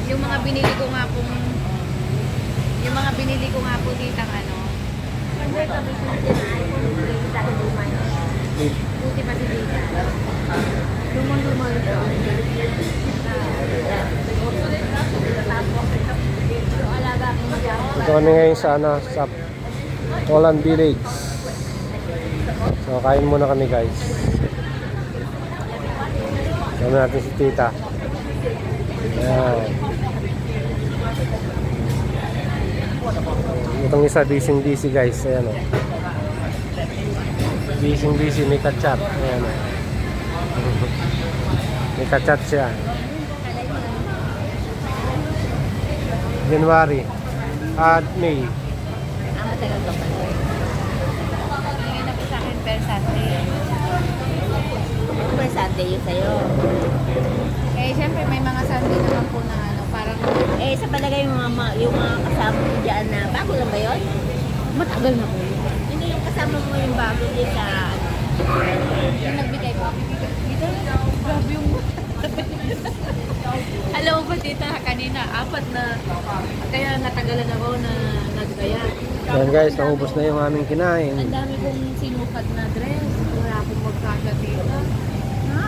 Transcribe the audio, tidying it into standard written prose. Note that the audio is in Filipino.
Yung mga binili ko nga pong, yung mga binili ko nga po ditang ano. Buti pa si Dita. Lumon-lumon siya. Ito kami ngayon sa ano, sa Holland Village. So kain muna kami guys. Kasama natin si Tita. Ayan. Itong isa busy guys. Ayan o. Busy may kachat. Ayan o. May kachat siya. January at May. Matagal ka pa. Ngayon na po sa akin per Sunday. Per Sunday yun sa'yo. Eh, syempre may mga Sunday naman po na ano, parang Eh, sa palagay yung mga kasama mo dyan na, bago lang ba yun? matagal na po. Hindi yung kasama mo yung bago din sa, Yung nagbigay po. Grabe yung alam mo ba Tita, kanina, 4 na, kaya natagalan ako na naggaya. Ayan guys, naubos na yung aming kinain. Ang dami kong sinukat na dress. Wala akong magkasya Tita. ha?